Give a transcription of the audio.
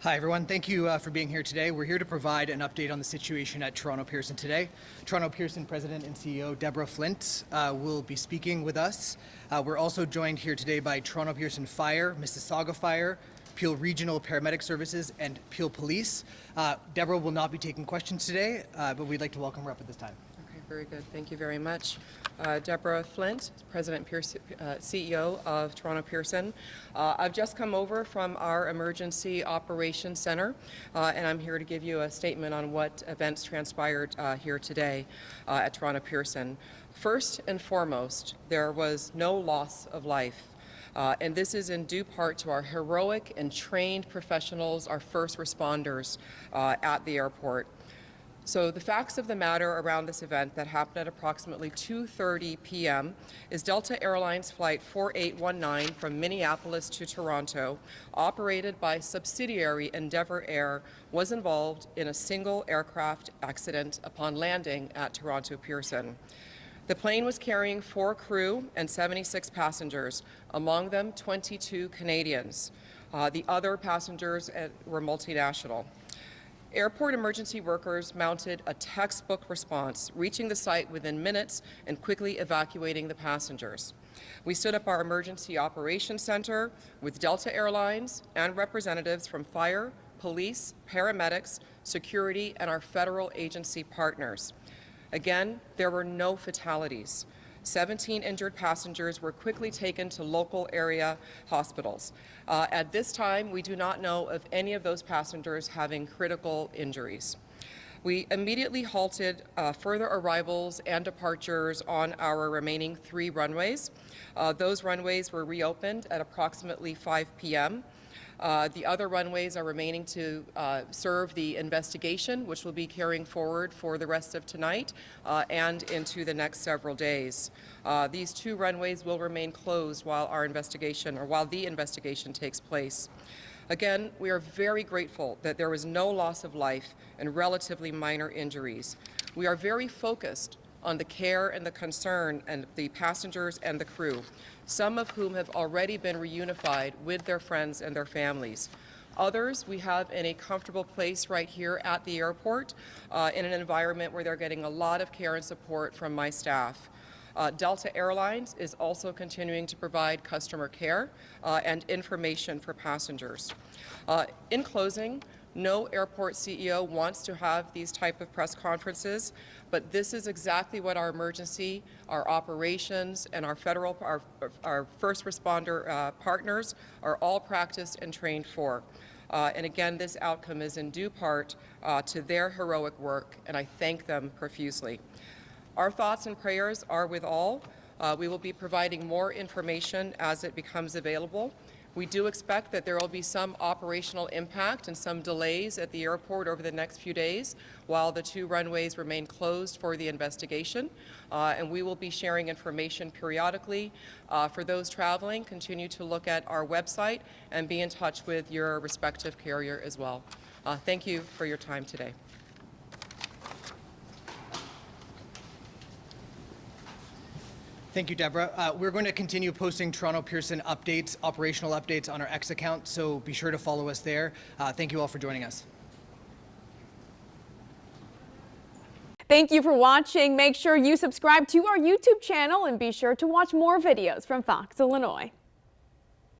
Hi everyone, thank you for being here today. We're here to provide an update on the situation at Toronto Pearson today. Toronto Pearson President and CEO Deborah Flint will be speaking with us. We're also joined here today by Toronto Pearson Fire, Mississauga Fire, Peel Regional Paramedic Services, and Peel Police. Deborah will not be taking questions today, but we'd like to welcome her up at this time. Okay, very good. Thank you very much. Deborah Flint, President Pearson, CEO of Toronto Pearson. I've just come over from our Emergency Operations Center, and I'm here to give you a statement on what events transpired here today at Toronto Pearson. First and foremost, there was no loss of life. And this is in due part to our heroic and trained professionals, our first responders at the airport. So the facts of the matter around this event that happened at approximately 2:30 p.m. is Delta Airlines Flight 4819 from Minneapolis to Toronto, operated by subsidiary Endeavour Air, was involved in a single aircraft accident upon landing at Toronto Pearson. The plane was carrying 4 crew and 76 passengers, among them 22 Canadians. The other passengers were multinational. Airport emergency workers mounted a textbook response, reaching the site within minutes and quickly evacuating the passengers. We stood up our Emergency Operations Center with Delta Airlines and representatives from fire, police, paramedics, security, and our federal agency partners. Again, there were no fatalities. 17 injured passengers were quickly taken to local area hospitals. At this time, we do not know of any of those passengers having critical injuries. We immediately halted further arrivals and departures on our remaining 3 runways. Those runways were reopened at approximately 5 p.m. The other runways are remaining to serve the investigation, which will be carrying forward for the rest of tonight and into the next several days. These 2 runways will remain closed while the investigation takes place. Again, we are very grateful that there was no loss of life and relatively minor injuries. We are very focused on the care and the concern and the passengers and the crew, some of whom have already been reunified with their friends and their families. Others we have in a comfortable place right here at the airport in an environment where they're getting a lot of care and support from my staff. Delta Airlines is also continuing to provide customer care and information for passengers. In closing, no airport CEO wants to have these type of press conferences, but this is exactly what our emergency, our operations, and our first responder partners are all practiced and trained for. And again, this outcome is in due part to their heroic work, and I thank them profusely. Our thoughts and prayers are with all. We will be providing more information as it becomes available. We do expect that there will be some operational impact and some delays at the airport over the next few days while the 2 runways remain closed for the investigation. And we will be sharing information periodically. For those traveling, continue to look at our website and be in touch with your respective carrier as well. Thank you for your time today. Thank you, Deborah. We're going to continue posting Toronto Pearson updates, operational updates on our X account, so be sure to follow us there. Thank you all for joining us. Thank you for watching. Make sure you subscribe to our YouTube channel and be sure to watch more videos from Fox Illinois.